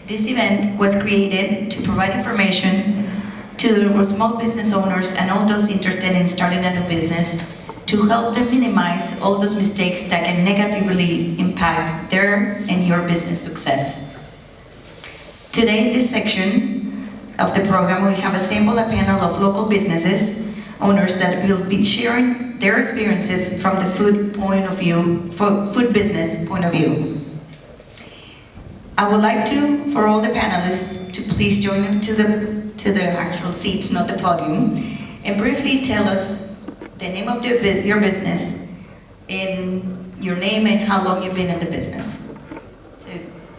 This event was created to provide information to small business owners and all those interested in starting a new business to help them minimize all those mistakes that can negatively impact their and your business success. Today, in this section of the program, we have assembled a panel of local businesses owners that will be sharing their experiences from the food point of view, food business point of view. I would like to, for all the panelists, to please join them to the actual seats, not the podium, and briefly tell us the name of your business, and your name and how long you've been in the business. So,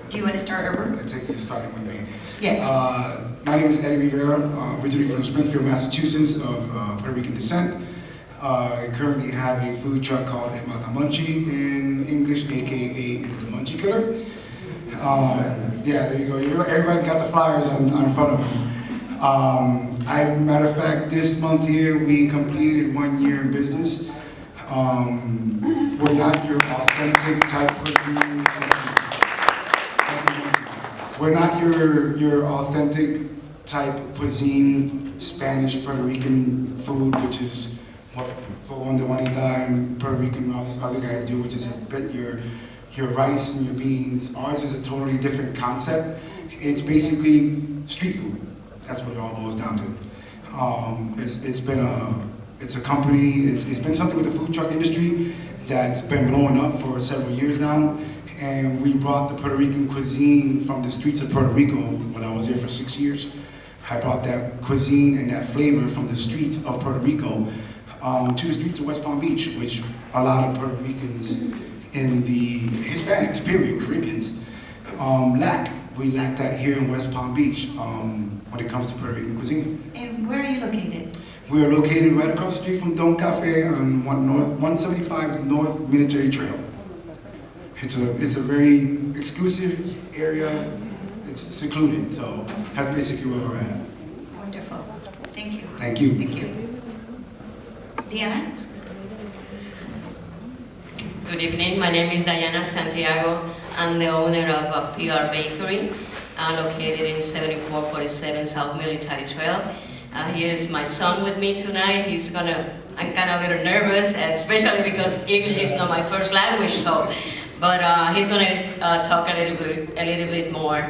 do you want to start, Heber? I take it you're starting with me. Yes. My name is Eddie Rivera, originally from Springfield, Massachusetts, of Puerto Rican descent. I currently have a food truck called El Matamunchi in English, aka the Munchie Killer. Yeah, there you go. Everybody's got the flyers in front of them. Matter of fact, this month here, we completed 1 year in business. We're not your authentic type cuisine. We're not your authentic type cuisine, Spanish, Puerto Rican food, which is what for one de Juanita and Puerto Rican and all these other guys do, which is your rice and your beans. Ours is a totally different concept. It's basically street food. That's what it all boils down to. It's a company. It's been something with the food truck industry that's been blowing up for several years now. And we brought the Puerto Rican cuisine from the streets of Puerto Rico when I was there for 6 years. I brought that cuisine and that flavor from the streets of Puerto Rico to the streets of West Palm Beach, which a lot of Puerto Ricans in the Hispanics, period, Caribbeans, lack. We lack that here in West Palm Beach when it comes to Puerto Rican cuisine. And where are you located? We are located right across the street from Don Cafe on 175 North Military Trail. It's a very exclusive area. It's secluded, so that's basically where we're at. Wonderful. Thank you. Thank you. Thank you. Diana? Good evening. My name is Dina Santiago. I'm the owner of a PR Bakery, located in 7447 South Military Trail. Here's my son with me tonight. I'm kind of a little nervous, especially because English is not my first language, but he's gonna talk a little bit more.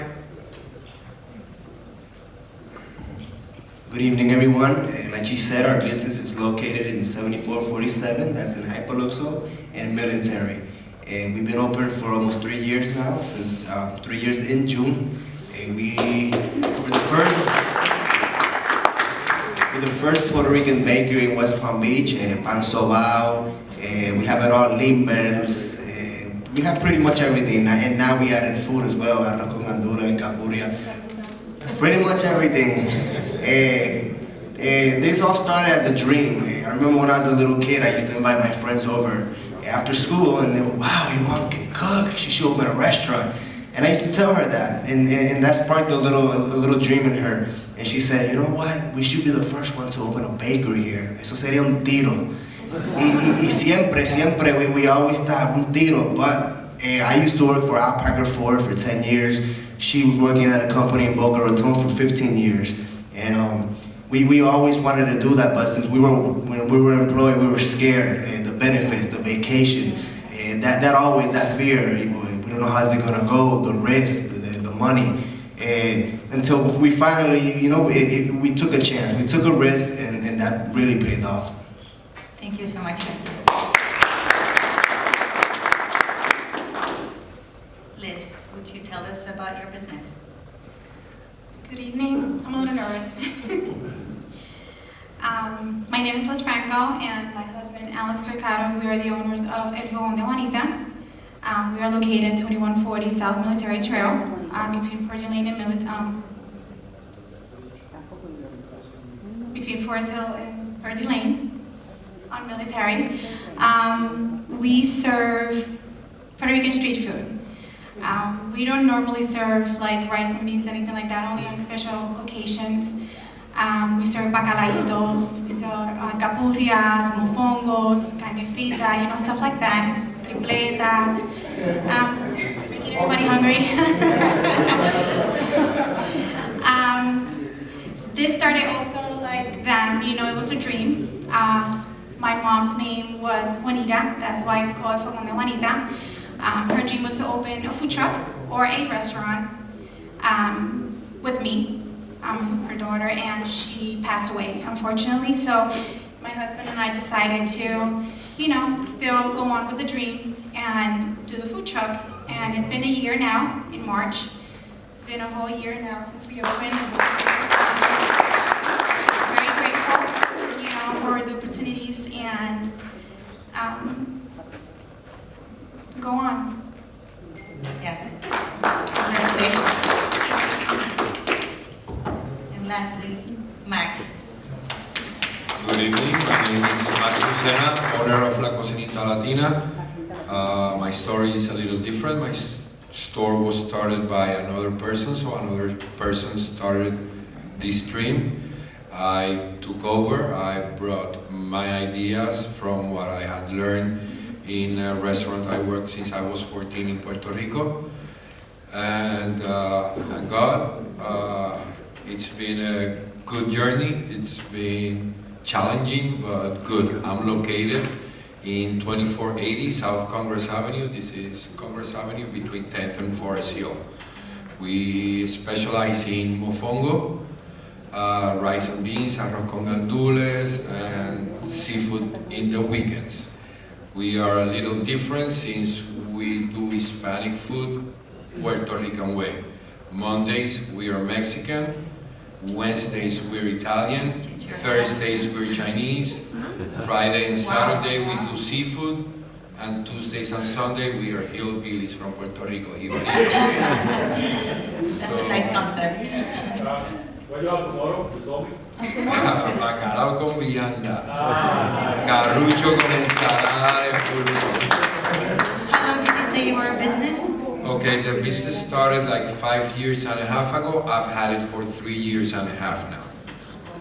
Good evening, everyone. Like she said, our business is located in 7447, that's in Hypoluxo, and Military. And we've been open for almost 3 years now, since 3 years in June. And we were the first Puerto Rican bakery in West Palm Beach, pan sobao, we have it all, limbers, we have pretty much everything. And now we added food as well, arroz con gandura and capuria, pretty much everything. This all started as a dream. I remember when I was a little kid, I used to invite my friends over after school, and they were, wow, your mom can cook. She should open a restaurant. And I used to tell her that, and that sparked a little dream in her. And she said, you know what, we should be the first one to open a bakery here. Eso sería un tiro. Y siempre, we always thought un tiro, but I used to work for Alpaca Ford for 10 years. She was working at a company in Boca Raton for 15 years. And we always wanted to do that, but since when we were employed, we were scared. The benefits, the vacation, that always, that fear. We don't know how's it gonna go, the risk, the money. Until we finally, we took a chance. We took a risk, and that really paid off. Thank you so much. Liz, would you tell us about your business? Good evening. I'm a little nervous. My name is Liz Franco, and my husband, Alice Kercado, we are the owners of El Dueños de Juanita. We are located at 2140 South Military Trail, between Puerto Lane and between Forest Hill and Puerto Lane on Military. We serve Puerto Rican street food. We don't normally serve like rice and beans, anything like that, only on special occasions. We serve bacalaitos, we serve capurrias, mofongos, carne frita, stuff like that, tripletas. Anybody hungry? This started also like them, you know, it was a dream. My mom's name was Juanita, that's why it's called Fogón de Juanita. Her dream was to open a food truck or a restaurant with me, her daughter, and she passed away, unfortunately. So my husband and I decided to, you know, still go on with the dream and do the food truck. And it's been a year now, in March. It's been a whole year now since we opened. Very grateful, you know, for the opportunities and go on. Yeah. Congratulations. And lastly, Max. Good evening, my name is Max Lucena, owner of La Cocinita Latina. My story is a little different. My store was started by another person, so another person started this dream. I took over, I brought my ideas from what I had learned in a restaurant I worked since I was 14 in Puerto Rico. And thank God, it's been a good journey. It's been challenging, but good. I'm located in 2480 South Congress Avenue. This is Congress Avenue between 10th and Forest Hill. We specialize in mofongo, rice and beans, arroz con gandules, and seafood in the weekends. We are a little different since we do Hispanic food Puerto Rican way. Mondays we are Mexican, Wednesdays we're Italian, Thursdays we're Chinese, Friday and Saturday we do seafood, and Tuesdays and Sunday we are hillbillies from Puerto Rico. That's a nice concept. What do you have tomorrow? You told me? Bacalao con vianda, carrucho con ensalada de pulpo. How long did you say you were in business? Okay, the business started like 5 years and a half ago. I've had it for 3 years and a half now.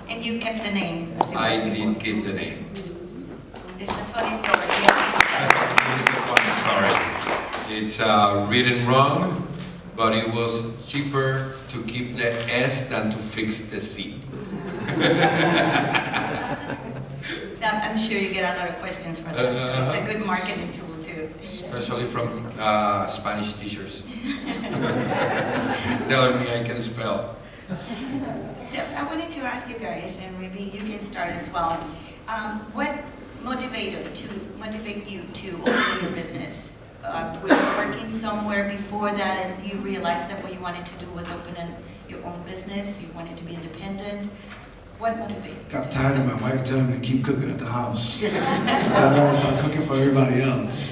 And you kept the name? as it was I before. did keep the name. It's a funny story. It's a funny story. It's written wrong, but it was cheaper to keep the S than to fix the C. I'm sure you get a lot of questions for that. So it's a good marketing tool too. Especially from Spanish teachers. Telling me I can spell. So I wanted to ask you guys, and maybe you can start as well. What motivated you to open your business? Were you working somewhere before that and you realized that what you wanted to do was open your own business? You wanted to be independent? What motivated? Got tired of my wife telling me to keep cooking at the house. So I gotta start cooking for everybody else.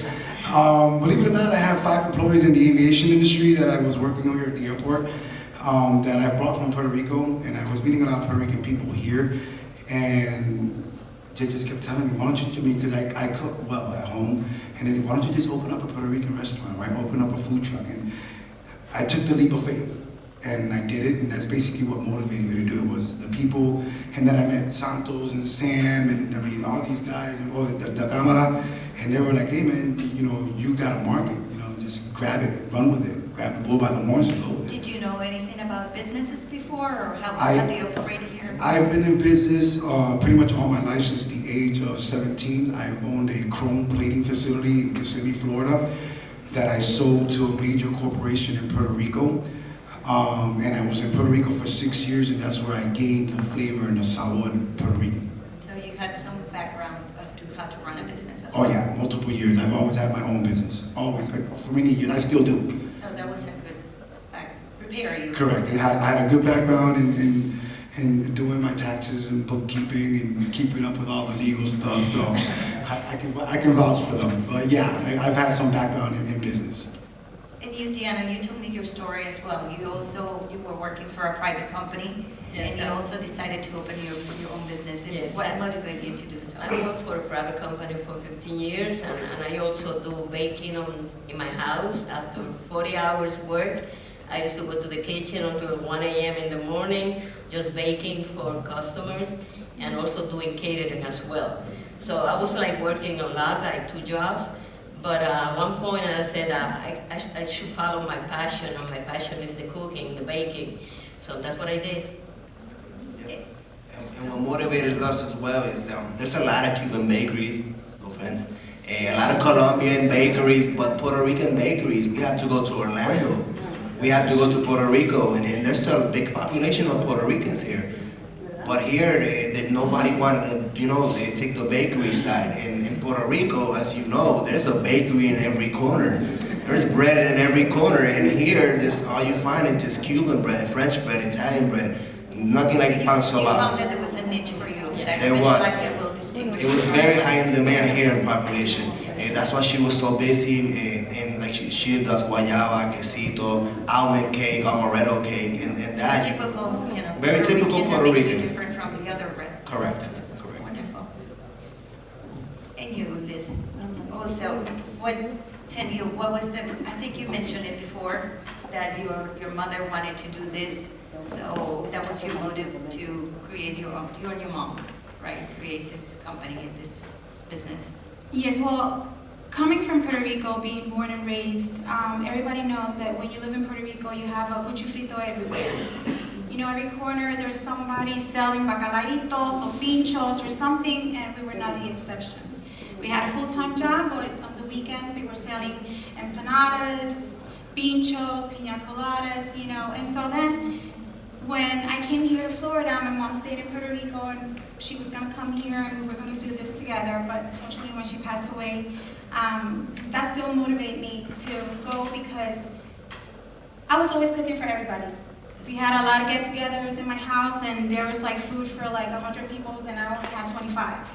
Believe it or not, I have 5 employees in the aviation industry that I was working on here at the airport that I brought from Puerto Rico, and I was meeting a lot of Puerto Rican people here, and they just kept telling me, why don't you, because I cook well at home, and they said, why don't you just open up a Puerto Rican restaurant, right? Open up a food truck. And I took the leap of faith, and I did it, and that's basically what motivated me to do it, was the people. And then I met Santos and Sam, and I mean, all these guys, and the camera, and they were like, hey man, you know, you got a market, you know, just grab it, run with it, grab the bull by the horns and go with it. Did you know anything about businesses before, or how do you operate here? I've been in business pretty much all my life since the age of 17. I owned a chrome plating facility in Kissimmee, Florida, that I sold to a major corporation in Puerto Rico. And I was in Puerto Rico for 6 years, and that's where I gained the flavor and the sabor of Puerto Rican. So you had some background as to how to run a business as well? Oh yeah, multiple years. I've always had my own business. Always, like, for many years. I still do. So that was a good prepare you. Correct. And I had a good background in doing my taxes and bookkeeping and keeping up with all the legal stuff. So I can vouch for them. But yeah, I've had some background in business. And you, Diana, you told me your story as well. You were working for a private company, Yes, and you also decided to open your own business. And Yes, what motivated you to do so? I worked for a private company for 15 years, and I also do baking in my house. After 40 hours work, I used to go to the kitchen until 1 a.m. in the morning, just baking for customers, and also doing catering as well. So I was like working a lot, like 2 jobs, But at one point I said I should follow my passion, and my passion is the cooking, the baking. So that's what I did. And what motivated us as well is there's a lot of Cuban bakeries, no offense, a lot of Colombian bakeries, but Puerto Rican bakeries. We had to go to Orlando. We had to go to Puerto Rico, and there's still a big population of Puerto Ricans here. But here, nobody wanted to, they take the bakery side. In Puerto Rico, as you know, there's a bakery in every corner. There's bread in every corner, and here, all you find is just Cuban bread, French bread, Italian bread, nothing like pan You soba. found that there was a niche for you. Yeah. That There which was. like that will distinguish It was you. very high in demand here in population. And that's why she was so busy, and like she does guayaba, quesito, almond cake, amaretto cake, and that. Typical, Very Puerto typical Rican, Puerto that makes you Rican. different from the other rest. Correct. Wonderful. And you, Liz, also, what was I think you mentioned it before, that your mother wanted to do this, so that was your motive to create you and your mom, right? Create this company and this business. Yes, well, coming from Puerto Rico, being born and raised, everybody knows that when you live in Puerto Rico, you have a cuchifrito everywhere. Every corner there's somebody selling bacalaitos or pinchos or something, and we were not the exception. We had a full-time job, but on the weekends we were selling empanadas, pinchos, piña coladas, and so then when I came here to Florida, my mom stayed in Puerto Rico, and she was going to come here and we were going to do this together, but unfortunately when she passed away, that still motivated me to go, because I was always cooking for everybody. We had a lot of get-togethers in my house, and there was like food for like 100 people, and I only had 25.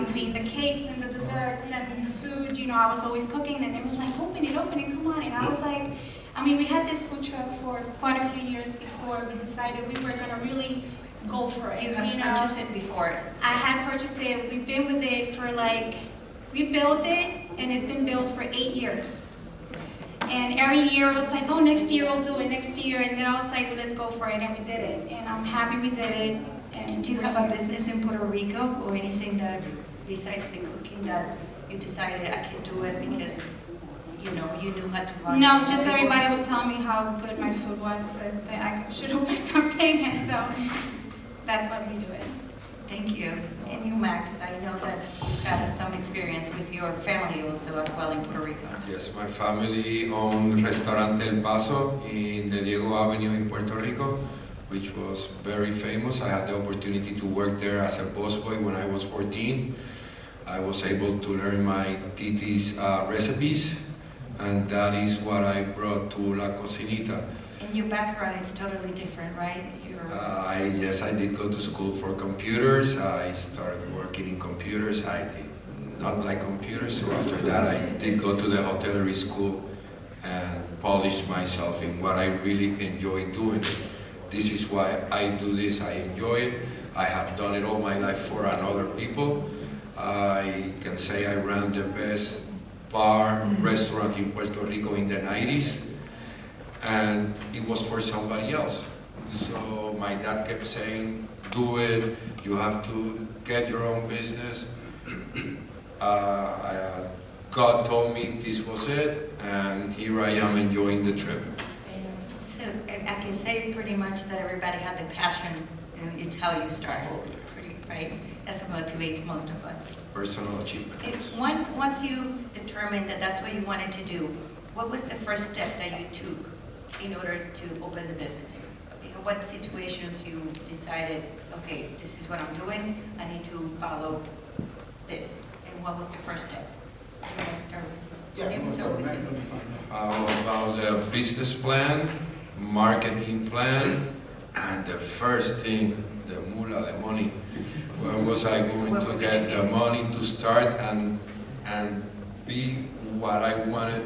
Between the cakes and the desserts and the food, I was always cooking, and they were like, open it, come on. And I was like, we had this food truck for quite a few years before we decided we were gonna really go for it. You have purchased it before. I had purchased it. We've been with it for we built it, and it's been built for 8 years. And every year it was like, oh, next year we'll do it, next year. And then I was like, well, let's go for it, and we did it. And I'm happy we did it. And Do you have a business in Puerto Rico or anything that, besides the cooking, that you decided I can do it because, you knew how to run? No, it just before? everybody was telling me how good my food was, that I should open something, and so that's why we do it. Thank you. And you, Max, I know that you've had some experience with your family also as well in Puerto Rico. Yes, my family owned Restaurant El Paso in the Diego Avenue in Puerto Rico, which was very famous. I had the opportunity to work there as a busboy when I was 14. I was able to learn my titi's recipes, and that is what I brought to La Cocinita. And your background is totally different, right? Yes, I did go to school for computers. I started working in computers. I did not like computers, so after that I did go to the hotellerie school and polish myself in what I really enjoy doing. This is why I do this. I enjoy it. I have done it all my life for other people. I can say I ran the best bar restaurant in Puerto Rico in the 90s, and it was for somebody else. So my dad kept saying, do it, you have to get your own business. God told me this was it, and here I am enjoying the trip. So I can say pretty much that everybody had the passion, and it's how you start, right? That's what motivates most of us. Personal achievement. Once you determined that that's what you wanted to do, what was the first step that you took in order to open the business? What situations you decided, okay, this is what I'm doing, I need to follow this, and what was the first step? Do you want to start with? Yeah, maybe we'll so start we with Max, can- that'll be fine. About the business plan, marketing plan, and the first thing, the moolah, the money. Where was I going to get the money to start and be what I wanted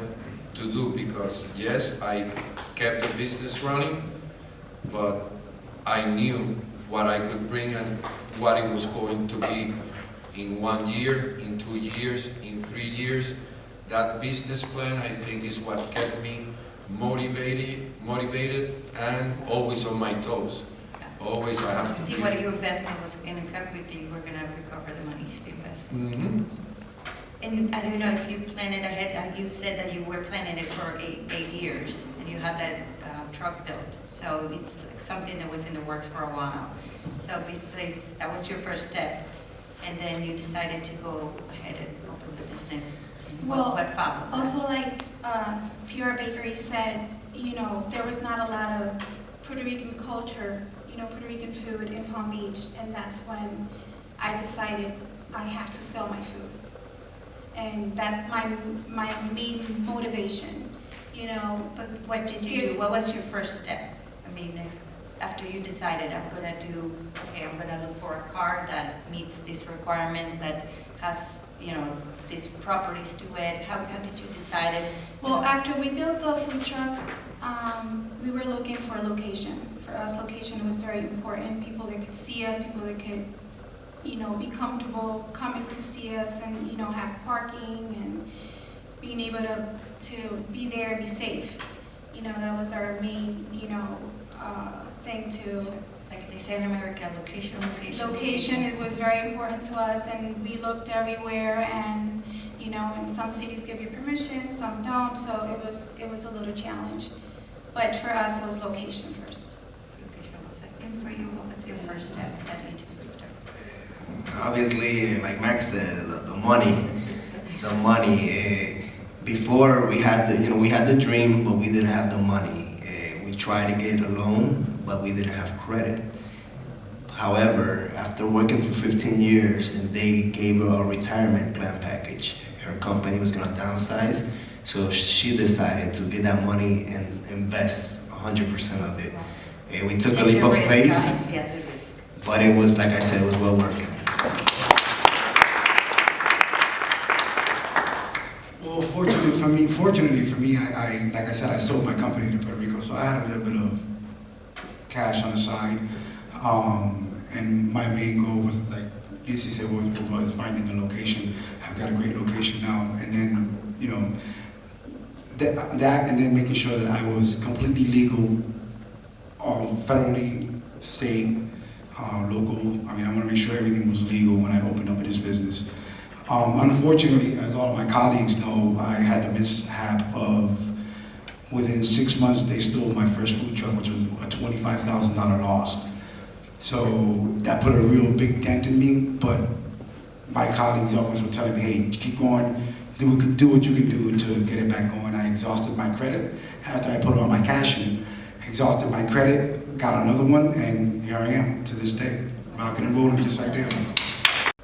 to do? Because yes, I kept the business running, but I knew what I could bring and what it was going to be in 1 year, in 2 years, in 3 years. That business plan, I think, is what kept me motivated and always on my toes. Always I have to See what your investment was going to quickly, you were going to recover the money to invest. Mm-hmm. And I don't know if you planned it ahead, you said that you were planning it for eight years, and you had that truck built. So it's like something that was in the works for a while. So besides, that was your first step, and then you decided to go ahead and open the business. And what followed? Also, like PR Bakery said, you know, there was not a lot of Puerto Rican culture, you know, Puerto Rican food in Palm Beach, and that's when I decided I have to sell my food. And that's my main motivation, you know. But what did you do? What was your first step? I mean, after you decided, I'm gonna look for a car that meets these requirements, that has, you know, these properties to it. How did you decide it? Well, after we built the food truck, we were looking for a location. For us, location was very important. People that could see us, people that could, you know, be comfortable coming to see us, and, you know, have parking and being able to be there and be safe. You know, that was our main, you know, thing to. Like they say in America, location. Location, it was very important to us, and we looked everywhere, and, you know, and some cities give you permission, some don't, so it was a little challenge. But for us, it was location first. Location was like, and for you, what was your first step that you took? Obviously, like Max said, the money. Before we had the dream, but we didn't have the money. We tried to get a loan, but we didn't have credit. However, after working for 15 years, and they gave her a retirement plan package, her company was gonna downsize, so she decided to get that money and invest 100% of it. We took a leap of faith, yes. but it was, like I said, it was well worth it. Well, fortunately for me, I like I said, I sold my company to Puerto Rico, so I had a little bit of cash on the side. And my main goal was, like DC said, was finding a location. I've got a great location now, and then, you know, that and then making sure that I was completely legal, federally, state, local. I mean, I want to make sure everything was legal when I opened up this business. Unfortunately, as all of my colleagues know, I had the mishap of, within 6 months, they stole my first food truck, which was a $25,000 loss. So that put a real big dent in me, but my colleagues always were telling me, hey, keep going, do what you can do to get it back going. I exhausted my credit. After I put all my cash in, exhausted my credit, got another one, and here I am to this day, rocking and rolling just like they are.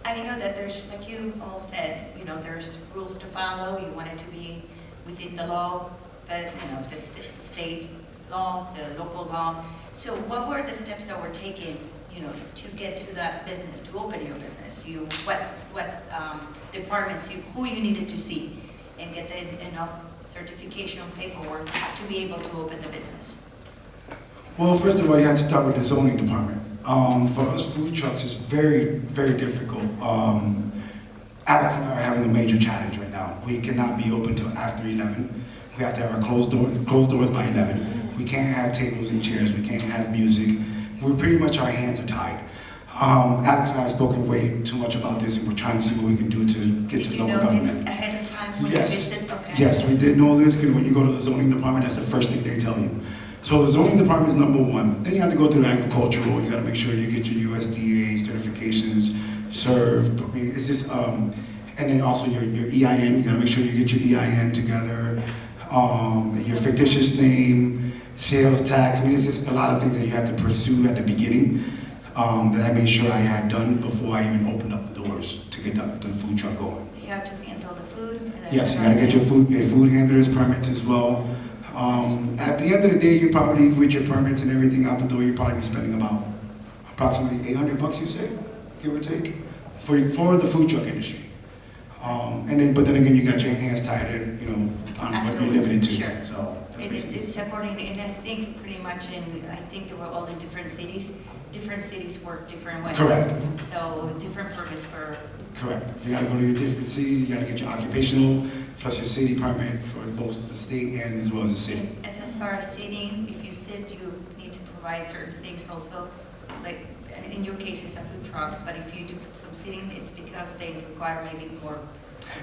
I know that there's, like you all said, you know, there's rules to follow. You want it to be within the law, that, you know, the state law, the local law. So what were the steps that were taken, you know, to get to that business, to open your business? What departments, who you needed to see, and get enough certification paperwork to be able to open the business? Well, first of all, you have to start with the zoning department. For us food trucks, it's very, very difficult. Alex and I are having a major challenge right now. We cannot be open till after 11. We have to have our closed doors by 11. We can't have tables and chairs. We can't have music. We're pretty much, our hands are tied. Alex and I have spoken way too much about this, and we're trying to see what we can do to get to local government. Did you know this ahead of time when you visited? Okay. Yes, we did know this, because when you go to the zoning department, that's the first thing they tell you. So the zoning department is number one. Then you have to go through the agricultural. You got to make sure you get your USDA certifications, served. I mean, it's just, and then also your EIN. You got to make sure you get your EIN together. Your fictitious name, sales tax. I mean, it's just a lot of things that you have to pursue at the beginning that I made sure I had done before I even opened up the doors to get the food truck going. You have to handle the food? Yes, you got to get your food handler's permits as well. At the end of the day, you probably, with your permits and everything out the door, you're probably spending about approximately $800, you say, give or take, for the food truck industry. But then again, you got your hands tied, you know, on what you're limited to. Sure. So it's according, and I think pretty much I think they were all in different cities. Different cities work different ways. Correct. So different permits for. Correct. You got to go to your different cities. You got to get your occupational plus your city permit for both the state and as well as the city. As far as seating, if you sit, you need to provide certain things also. Like in your case, it's a food truck, but if you do put some seating, it's because they require maybe more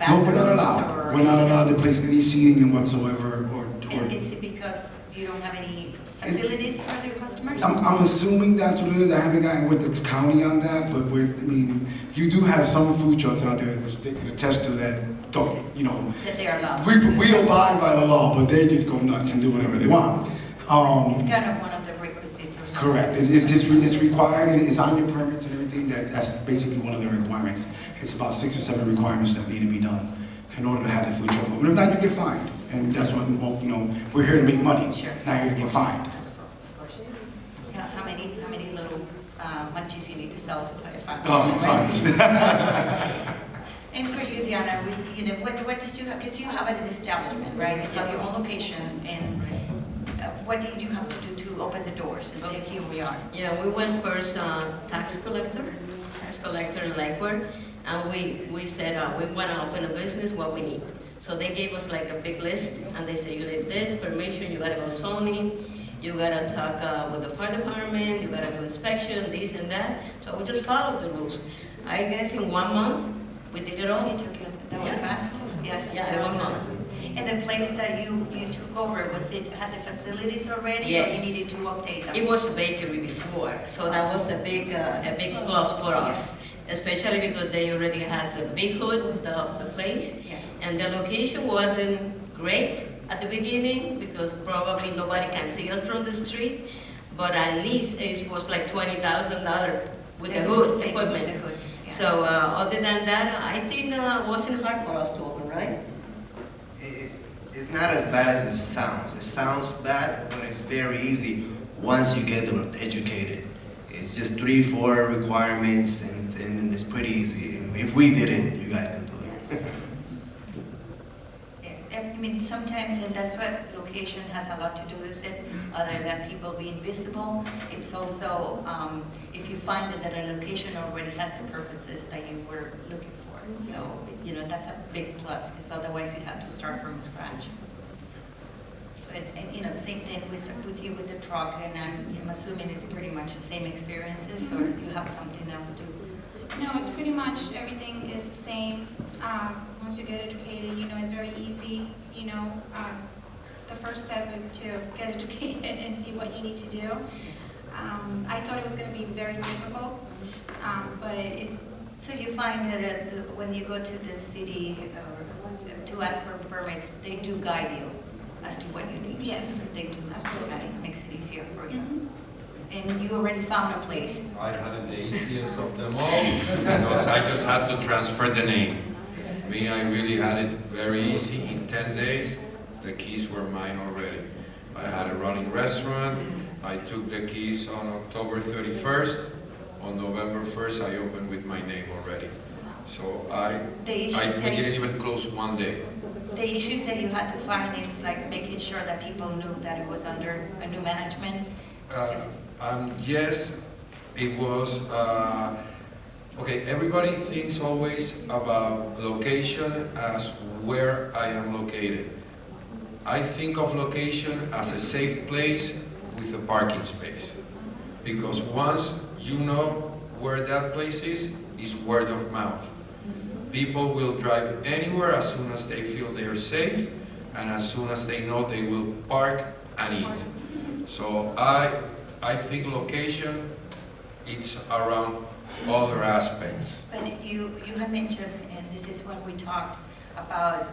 No, we're not bathrooms allowed. or- We're not allowed to place any seating in whatsoever And is it because you don't have any facilities for your customers? I'm assuming that's what it is. I haven't gotten with the county on that, but you do have some food trucks out there which they can attest to that don't, That they are allowed? we abide by the law, but they just go nuts and do whatever they want. It's kind of one of the requisites or something. Correct. It's required, and it's on your permits and everything. That's basically one of the requirements. It's about 6 or 7 requirements that need to be done in order to have the food truck open. If not, you get fined. And that's what, we're here to make money. Sure. Not here to get fined. Yeah, how many little munchies you need to sell to pay a fine? Oh, tons. And for you, Diana, what did you have? Because you have an establishment, right? You have your own location, and what did you have to do to open the doors and say, here we are? Yeah, we went first tax collector in Lakewood, and we said we want to open a business, what we need. So they gave us like a big list, and they said, you need this, permission, you gotta go zoning, you gotta talk with the fire department, you gotta do inspection, this and that. So we just followed the rules. I guess in 1 month, we did it all. You took it, that was fast? Yes. Yeah, that in was 1 fast. month. And the place that you took over, had the facilities already? Yes. Or you needed to update them? It was a bakery before, so that was a big plus for us, especially because they already had a big hood, the place. Yeah. And the location wasn't great at the beginning because probably nobody can see us from the street, but at least it was like $20,000 with the hood equipment. With the hood, yeah. So other than that, I think it wasn't hard for us to open, right? It's not as bad as it sounds. It sounds bad, but it's very easy once you get them educated. It's just 3-4 requirements, and it's pretty easy. If we did it, you guys can do it. Sometimes, and that's what location has a lot to do with it, other than people being visible. It's also, if you find that a location already has the purposes that you were looking for. So, that's a big plus, because otherwise you'd have to start from scratch. But, same thing with you with the truck, and I'm assuming it's pretty much the same experiences, or you have something else too? No, it's pretty much everything is the same. Once you get educated, it's very easy. The first step is to get educated and see what you need to do. I thought it was going to be very difficult, but it's... So you find that when you go to the city to ask for permits, they do guide you as to what you need? Yes. They do, Absolutely. It makes it easier for you. Mhm. And you already found a place? I had the easiest of them all because I just had to transfer the name. I really had it very easy. In 10 days, the keys were mine already. I had a running restaurant. I took the keys on October 31st. On November 1st, I opened with my name already. So I didn't even close 1 day. The issues that you had to find, it's like making sure that people knew that it was under a new management? Yes, it was. Okay, everybody thinks always about location as where I am located. I think of location as a safe place with a parking space. Because once you know where that place is, it's word of mouth. People will drive anywhere as soon as they feel they are safe, and as soon as they know they will park and eat. So I think location, it's around other aspects. But you had mentioned, and this is when we talked about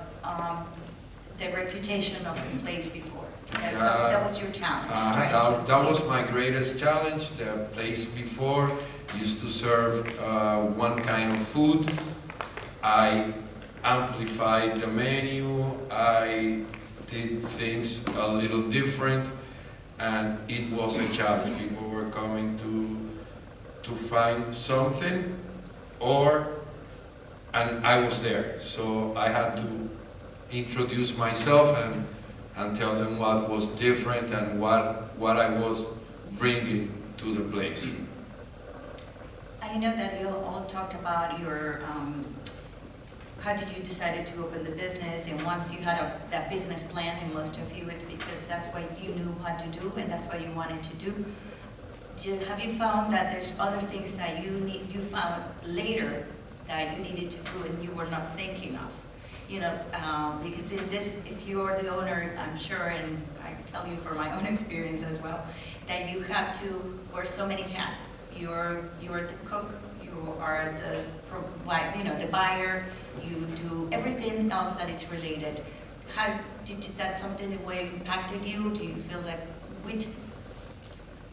the reputation of the place before. That was your challenge, right? That was my greatest challenge. The place before used to serve one kind of food. I amplified the menu. I did things a little different, and it was a challenge. People were coming to find something, and I was there. So I had to introduce myself and tell them what was different and what I was bringing to the place. I know that you all talked about your, how did you decide to open the business, and once you had that business plan, and most of you, it's because that's what you knew how to do and that's what you wanted to do. Have you found that there's other things that you found later that you needed to do and you were not thinking of? You know, because in this, if you're the owner, I'm sure, and I can tell you from my own experience as well, that you have to wear so many hats. You're the cook, you are the the buyer, you do everything else that is related. How did that something the way impacted you? Do you feel like which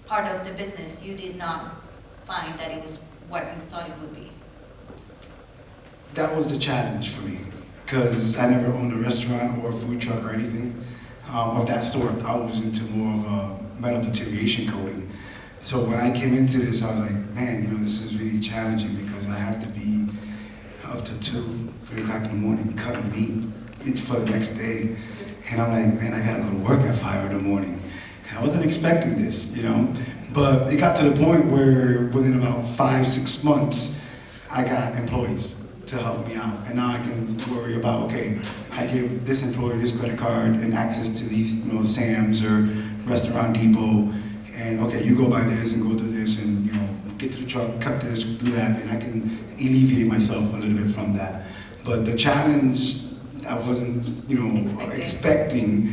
part of the business you did not find that it was what you thought it would be? That was the challenge for me, because I never owned a restaurant or a food truck or anything of that sort. I was into more of a metal deterioration coating. So when I came into this, I was like, man, you know, this is really challenging because I have to be up to 2, 3 o'clock in the morning cutting meat for the next day. And I'm like, man, I gotta go to work at 5 in the morning. And I wasn't expecting this, you know? But it got to the point where within about 5-6 months, I got employees to help me out. And now I can worry about, okay, I give this employee this credit card and access to these, you know, Sam's or Restaurant Depot. And okay, you go buy this and go do this and, you know, get to the truck, cut this, do that, and I can alleviate myself a little bit from that. But the challenge I wasn't, you know, expecting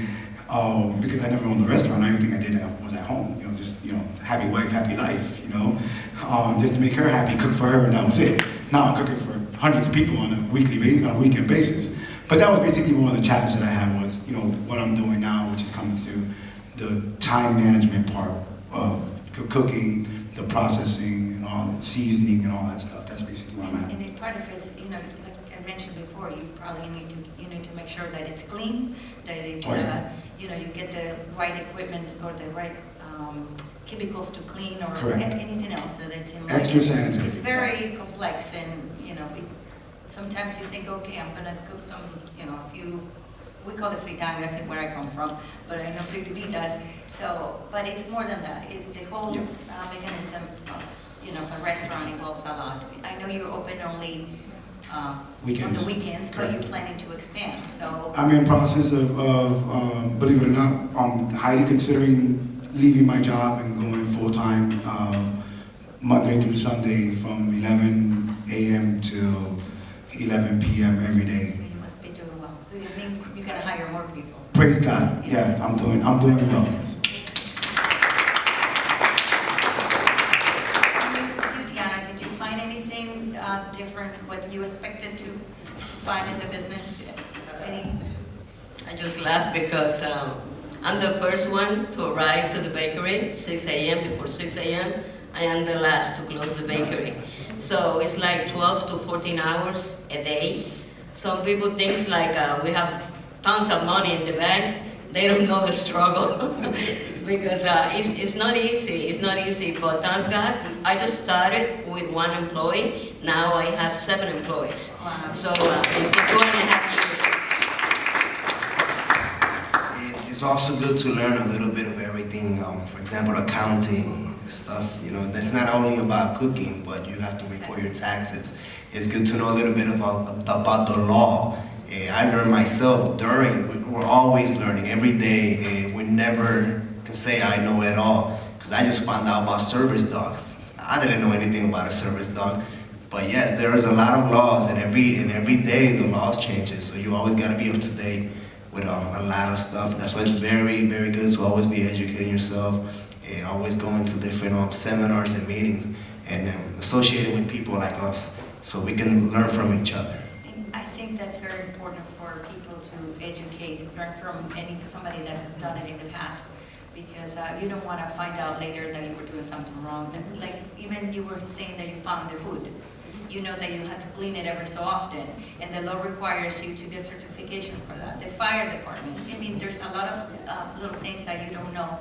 because I never owned a restaurant. Everything I did was at home, you know, just, you know, happy wife, happy life, you know, just to make her happy, cook for her, and that was it. Now I'm cooking for hundreds of people on a weekly basis, on a weekend basis. But that was basically one of the challenges that I had was, you know, what I'm doing now, which is coming to the time management part of cooking, the processing, and all the seasoning and all that stuff. That's basically where I'm at. And part of it's, you know, like I mentioned before, you probably need to make sure that it's clean, that it's, you know, you get the right equipment or the right chemicals to clean or anything else that it's in. Extra sanitary. It's very complex, and you know, sometimes you think, okay, I'm gonna cook some, you know, a few. We call it fritangas in where I come from, but I know frituritas. So, but it's more than that. The whole mechanism of, you know, a restaurant involves a lot. I know you're open only weekends. On the weekends, but you're planning to expand. So I'm in process of believe it or not, I'm highly considering leaving my job and going full-time Monday through Sunday from 11 a.m. to 11 p.m. every day. you must be doing well. So it means you gotta hire more people. Praise God. Yeah, I'm doing well. Diana, did you find anything different what you expected to find in the business? I just laugh because I'm the first one to arrive to the bakery, 6 a.m. Before 6 a.m. I am the last to close the bakery. So it's like 12 to 14 hours a day. Some people think like we have tons of money in the bank. They don't know the struggle because it's not easy. It's not easy. But thank God, I just started with 1 employee. Now I have 7 employees. Wow. So in 2.5 years. It's also good to learn a little bit of everything. For example, accounting stuff. You know, that's not only about cooking, but you have to report your taxes. It's good to know a little bit about the law. I learned myself we're always learning every day. We never can say I know it all, because I just found out about service dogs. I didn't know anything about a service dog. But yes, there is a lot of laws, and every day the laws changes. So you always got to be up to date with a lot of stuff. That's why it's very, very good to always be educating yourself, always going to different seminars and meetings, and associating with people like us, so we can learn from each other. I think that's very important for people to educate, learn from somebody that has done it in the past, because you don't want to find out later that you were doing something wrong. Like even you were saying that you found the hood. You know that you have to clean it every so often, and the law requires you to get certification for that. The fire department, I mean, there's a lot of little things that you don't know.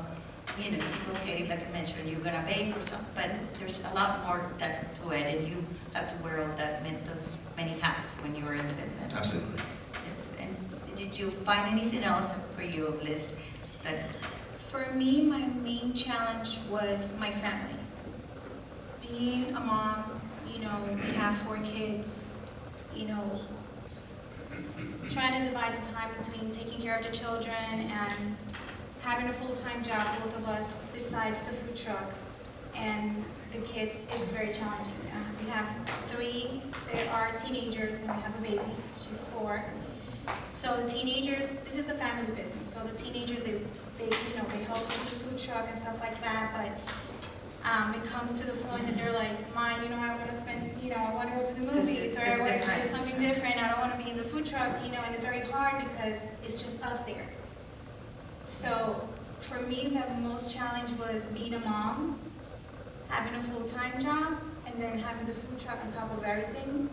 You know, you think, okay, like I mentioned, you're gonna bake or something, but there's a lot more depth to it, and you have to wear all those many hats when you are in the business. Absolutely. And did you find anything else for you, Liz? For me, my main challenge was my family. Being a mom, you know, we have 4 kids, you know, trying to divide the time between taking care of the children and having a full-time job, both of us, besides the food truck and the kids, is very challenging. We have 3, they are teenagers, and we have a baby, she's 4. So the teenagers, this is a family business, so the teenagers, they help with the food truck and stuff like that, but it comes to the point that they're like, Mom, I want to spend, I want to go to the movies, or I want to do something different, I don't want to be in the food truck, and it's very hard because it's just us there. So for me, the most challenge was being a mom, having a full-time job, and then having the food truck on top of everything,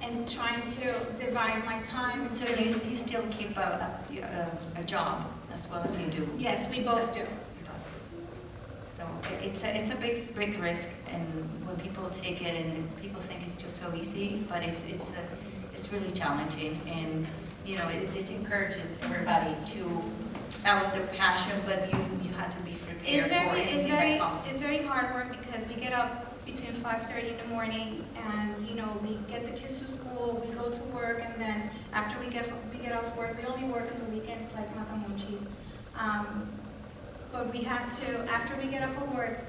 and trying to divide my time. So you still keep a job as well as you do? Yes, we both do. So it's a big risk, and when people take it, and people think it's just so easy, but it's really challenging, and this encourages everybody to follow their passion, but you have to be prepared for anything that comes. It's very hard work because we get up between 5:30 in the morning, and we get the kids to school, we go to work, and then after we get off work, we only work on the weekends like macamonchis. But we have to, after we get off of work,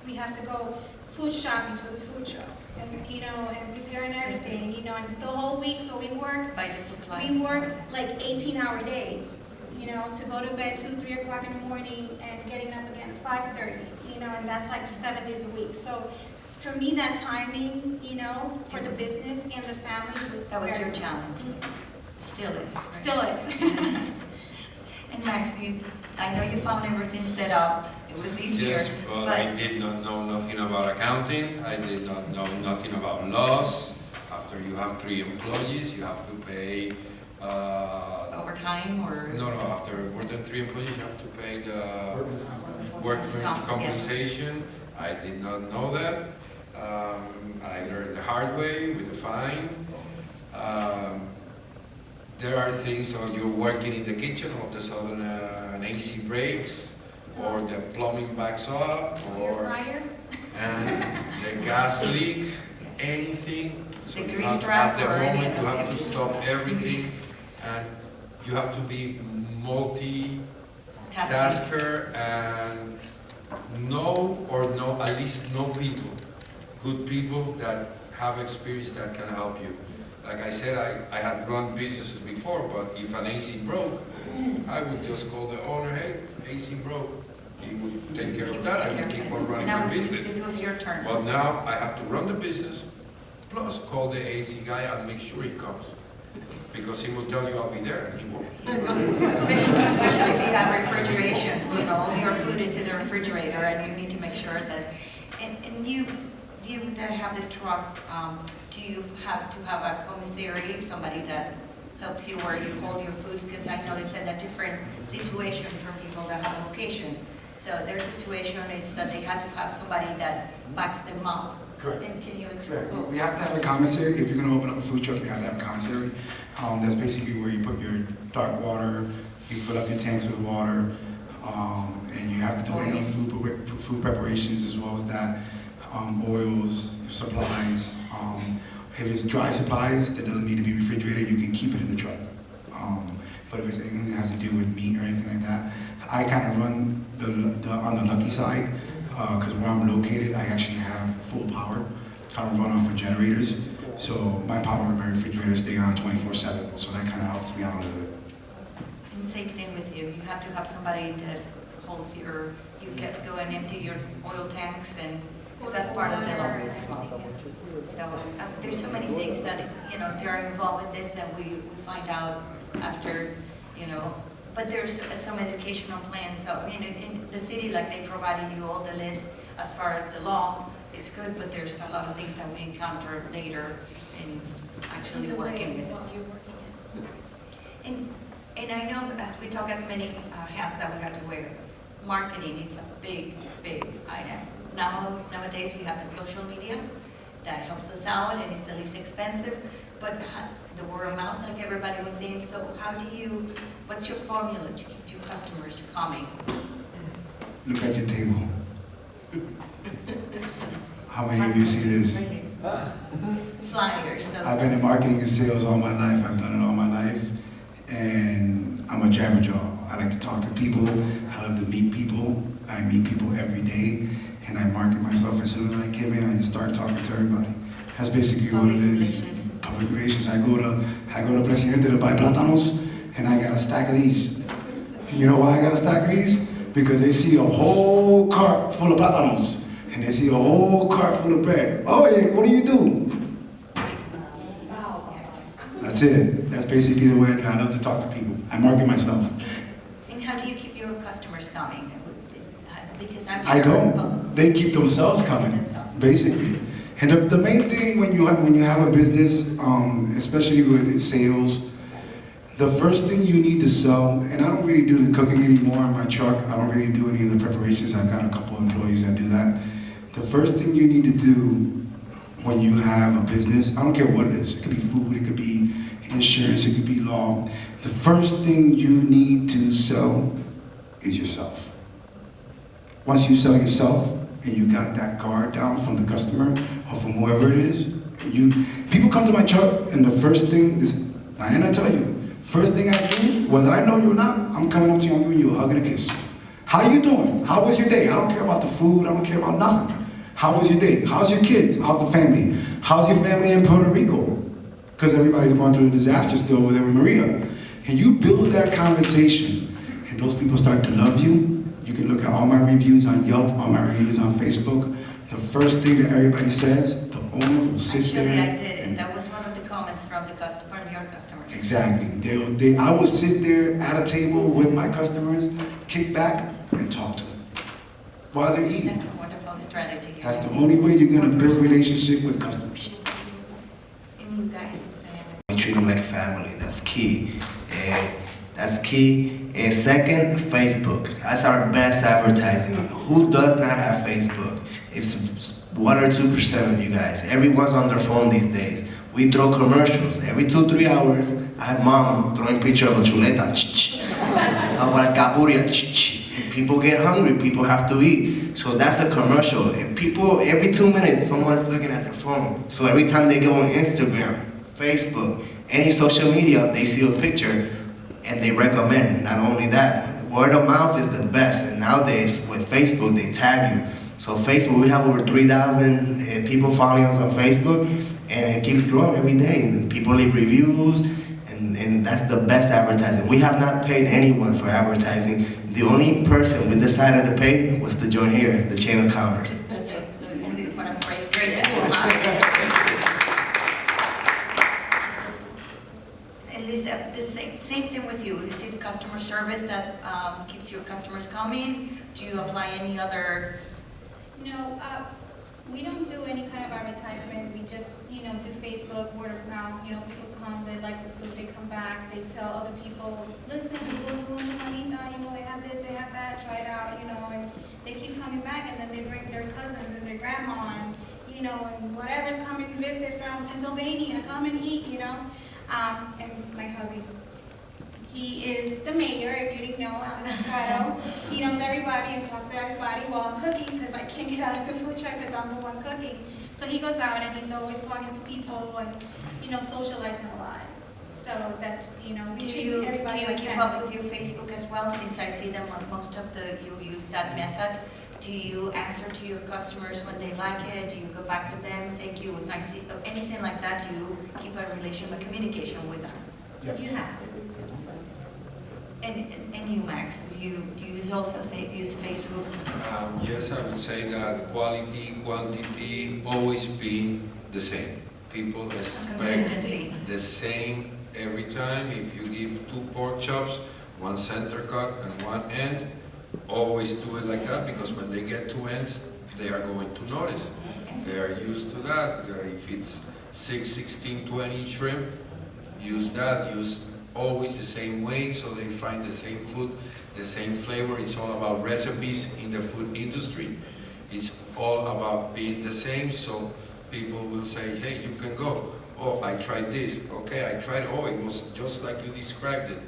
we have to go food shopping for the food truck, and and preparing everything, and the whole week. So we work. By the supplies. We work like 18-hour days, to go to bed 2, 3 o'clock in the morning and getting up again at 5:30, and that's like 7 days a week. So for me, that timing, for the business and the family that was very your challenge. Still is. Right? Still is. And Max, I know you found everything set up. It was easier. Yes, but I did not know nothing about accounting. I did not know nothing about laws. After you have 3 employees, you have to pay overtime or? No, after more than 3 employees, you have to pay the workers' compensation. I did not know that. I learned the hard way with the fine. There are things, so you're working in the kitchen, all of a sudden an AC breaks, or the plumbing backs up, or and the gas leak, anything. So the grease trap, at the or moment you have to stop everything, and you have to be multi-tasker and at least know people, good people that have experience that can help you. Like I said, I had run businesses before, but if an AC broke, I would just call the owner, hey, AC broke. He would take care of that. I would keep on running my business. This was your turn. But now I have to run the business, plus call the AC guy and make sure he comes. Because he will tell you I'll be there, and he won't. Especially if you have refrigeration. All your food is in the refrigerator, and you need to make sure that. And you that have the truck, do you have to have a commissary, somebody that helps you where you hold your foods? Because I know it's in a different situation for people that have a location. So their situation is that they have to have somebody that backs them up. Correct. And can you explain? Correct. We have to have a commissary. If you're going to open up a food truck, you have to have a commissary. That's basically where you put your dark water, you fill up your tanks with water, and you have to do any food preparations as well as that, oils, supplies. If it's dry supplies that doesn't need to be refrigerated, you can keep it in the truck. But if it's anything that has to do with meat or anything like that, I kind of run on the lucky side, because where I'm located, I actually have full power. I don't run off of generators, so my power and my refrigerator stay on 24/7. So that kind of helps me out a little bit. And same thing with you. You have to have somebody that holds you go and empty your oil tanks, and that's part of the law as well. Yes. So there's so many things that they are involved in this that we find out after, But there's some educational plans. So in the city, like they provided you all the list as far as the law. It's good, but there's a lot of things that we encounter later in actually working with it. And I know as we talk as many hats that we have to wear, marketing, it's a big item. Nowadays we have the social media that helps us out, and it's the least expensive, but the word of mouth, like everybody was saying. So what's your formula to keep your customers coming? Look at your table. How many of you see this? Flyers. So I've been in marketing and sales all my life. I've done it all my life. And I'm a jabberjaw. I like to talk to people. I love to meet people. I meet people every day. And I market myself as soon as I came in. I just start talking to everybody. That's basically what it is. Relations. Public relations. I go to Presidente to buy plátanos, and I got a stack of these. And you know why I got a stack of these? Because they see a whole cart full of plátanos, and they see a whole cart full of bread. Oh yeah, what do you do? That's it. That's basically the way I love to talk to people. I market myself. And how do you keep your customers coming? Because I don't. They keep themselves coming, basically. And the main thing when you have a business, especially with sales, the first thing you need to sell, and I don't really do the cooking anymore in my truck. I don't really do any of the preparations. I've got a couple employees that do that. The first thing you need to do when you have a business, I don't care what it is. It could be food, it could be insurance, it could be law. The first thing you need to sell is yourself. Once you sell yourself and you got that guard down from the customer or from whoever it is, people come to my truck and the first thing is, Diana, I tell you, first thing I do, whether I know you or not, I'm coming up to you, I'm giving you a hug and a kiss. How you doing? How was your day? I don't care about the food, I don't care about nothing. How was your day? How's your kids? How's the family? How's your family in Puerto Rico? Because everybody's going through a disaster still over there with Maria. And you build that conversation, and those people start to love you. You can look at all my reviews on Yelp, all my reviews on Facebook. The first thing that everybody says, the owner will sit there. Actually, I did, and that was one of the comments from your customers. Exactly. I would sit there at a table with my customers, kick back, and talk to them while they're eating. That's a wonderful strategy. That's the only way you're going to build a relationship with customers. And you guys? We treat them like family. That's key. That's key. Second, Facebook. That's our best advertising. Who does not have Facebook? It's 1 or 2% of you guys. Everyone's on their phone these days. We throw commercials. Every 2-3 hours, I have mom throwing picture of a chuleta, of a capuria, People get hungry, people have to eat. So that's a commercial. And people, every 2 minutes, someone's looking at their phone. So every time they go on Instagram, Facebook, any social media, they see a picture and they recommend. Not only that, word of mouth is the best. And nowadays, with Facebook, they tag you. So Facebook, we have over 3,000 people following us on Facebook, and it keeps growing every day. And people leave reviews, and that's the best advertising. We have not paid anyone for advertising. The only person we decided to pay was to join here, the chain of commerce. And what a great tool. And Lisa, the same thing with you. Is it customer service that keeps your customers coming? Do you apply any other? No, we don't do any kind of advertisement. We just, do Facebook, word of mouth. People come, they like the food, they come back, they tell other people, listen, they have this, they have that, try it out, and they keep coming back, and then they bring their cousins and their grandma, and whatever's coming to visit from Pennsylvania, come and eat, and my hubby. He is the mayor, if you didn't know, out in Kercado. He knows everybody and talks to everybody while I'm cooking because I can't get out of the food truck because I'm the one cooking. So he goes out and he's always talking to people and, socializing a lot. So that's, we treat everybody like keep family. up with your Facebook as well? Since I see them on most of you use that method. Do you answer to your customers when they like it? Do you go back to them? Thank you, it was nice. Anything like that, you keep a communication with them? Yes. You have to. And you, Max, do you also use Facebook? Yes, I would say that quality, quantity, always being the same. People expect Consistency. the same every time. If you give 2 pork chops, 1 center cut and 1 end, always do it like that, because when they get 2 ends, they are going to notice. They are used to that. If it's 6, 16, 20 shrimp, use that. Use always the same weight, so they find the same food, the same flavor. It's all about recipes in the food industry. It's all about being the same, so people will say, hey, you can go. Oh, I tried this. Okay, I tried, oh, it was just like you described it.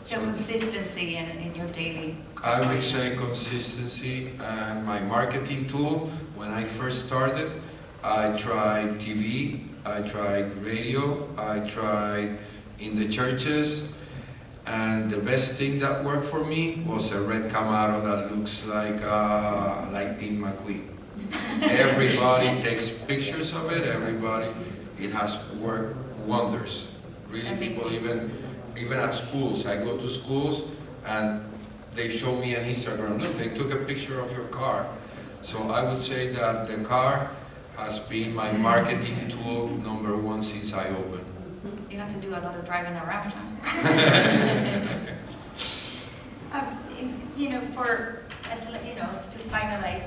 So consistency in your daily. I would say consistency, and my marketing tool, when I first started, I tried TV, I tried radio, I tried in the churches, and the best thing that worked for me was a red Camaro that looks like Dean McQueen. Everybody takes pictures of it, it has worked wonders. Really, people even at schools, I go to schools and they show me on Instagram, look, they took a picture of your car. So I would say that the car has been my marketing tool number one since I opened. You have to do a lot of driving around, huh? To finalize,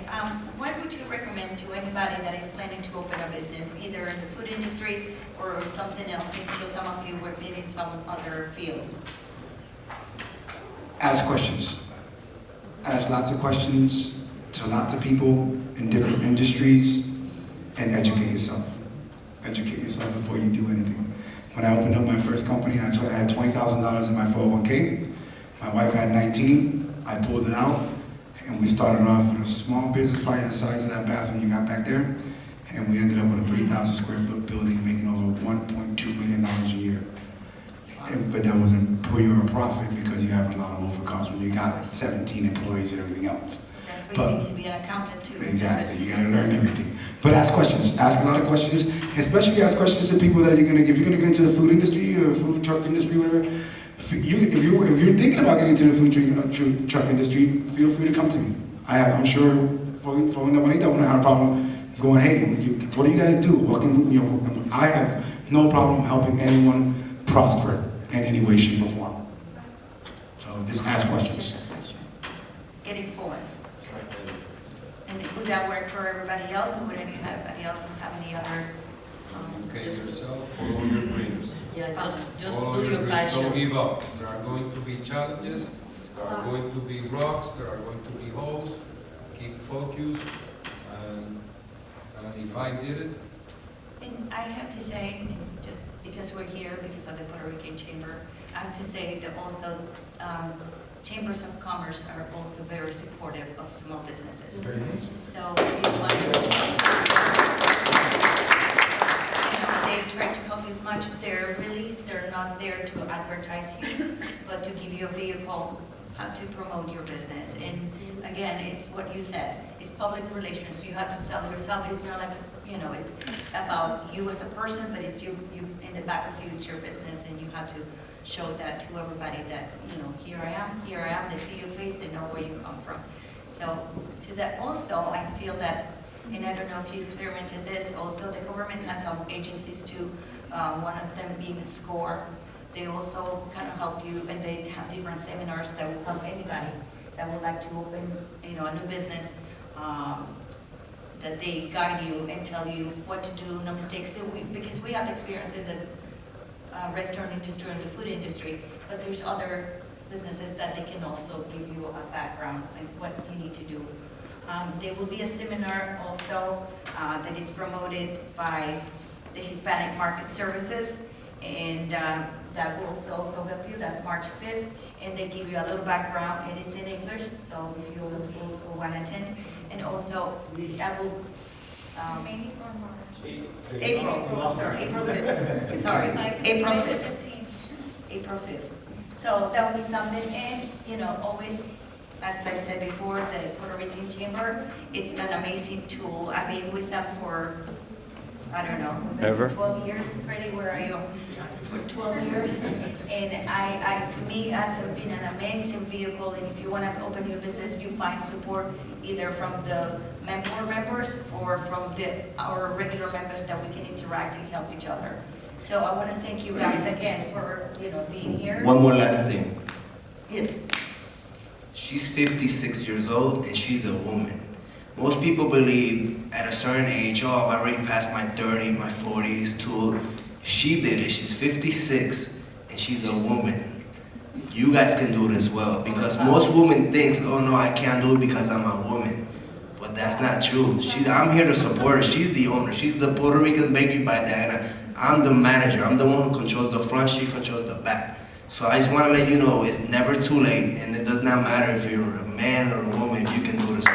what would you recommend to anybody that is planning to open a business, either in the food industry or something else, since some of you were in some other fields? Ask questions. Ask lots of questions to lots of people in different industries and educate yourself. Educate yourself before you do anything. When I opened up my first company, I had $20,000 in my 401k. My wife had 19. I pulled it out, and we started off with a small business, probably the size of that bathroom you got back there, and we ended up with a 3,000 square foot building making over $1.2 million a year. But that wasn't pure profit because you have a lot of overcosts when you got 17 employees and everything else. That's where you need to be an accountant too. Exactly, you gotta learn everything. But ask questions, ask a lot of questions, especially ask questions to people that if you're gonna get into the food industry or food truck industry, whatever. If you're thinking about getting into the food truck industry, feel free to come to me. I'm sure for Juanita, I wouldn't have a problem going, hey, what do you guys do? What can we, I have no problem helping anyone prosper in any way, shape, or form. So just ask questions. Getting forward. And would that work for everybody else, or would anybody else have any other? Educate yourself, follow your dreams. Yeah, just Follow do your dreams, passion. don't give up. There are going to be challenges, there are going to be rocks, there are going to be holes. Keep focused, and if I did it, And I have to say, just because we're here, because of the Puerto Rican Chamber, I have to say that also chambers of commerce are also very supportive of small businesses. So they try to help you as much. They're not there to advertise you, but to give you a vehicle how to promote your business. And again, it's what you said. It's public relations. You have to sell yourself. It's not like, it's about you as a person, but it's you in the back of you, it's your business, and you have to show that to everybody that, here I am, they see your face, they know where you come from. So to that also, I feel that, and I don't know if you experimented this, also the government has some agencies too, one of them being SCORE. They also kind of help you, and they have different seminars that will help anybody that would like to open, a new business, that they guide you and tell you what to do, no mistakes. So because we have experience in the restaurant industry and the food industry, but there's other businesses that they can also give you a background and what you need to do. There will be a seminar also that is promoted by the Hispanic Market Services, and that will also help you. That's March 5th, and they give you a little background. It is in English, so if you also want to attend. And also, I will, Maybe for March. April 5th. Sorry, April 5th. April 5th. So that would be something, and always, as I said before, the Puerto Rican Chamber, it's an amazing tool. I've been with them for, I don't know, maybe 12 years. Freddie, where are you? For 12 years. And to me, it has been an amazing vehicle. And if you want to open your business, you find support either from the members or from our regular members that we can interact and help each other. So I want to thank you guys again for being here. One more last thing. Yes. She's 56 years old and she's a woman. Most people believe at a certain age, oh, I've already passed my 30s, my 40s, too. She did it. She's 56 and she's a woman. You guys can do it as well, because most women think, oh no, I can't do it because I'm a woman. But that's not true. I'm here to support her. She's the owner. She's the Puerto Rican Bakery by Diana. I'm the manager. I'm the one who controls the front. She controls the back. So I just want to let you know it's never too late, and it does not matter if you're a man or a woman, you can do this. I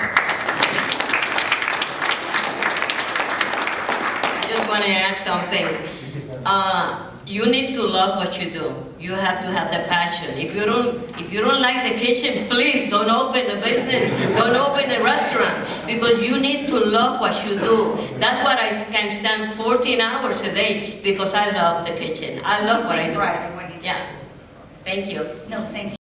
just want to add something. You need to love what you do. You have to have the passion. If you don't like the kitchen, please don't open a business, don't open a restaurant, because you need to love what you do. That's what I can stand 14 hours a day, because I love the kitchen. I love what I do. Take pride in what you do. Yeah. Thank you. No, thank you.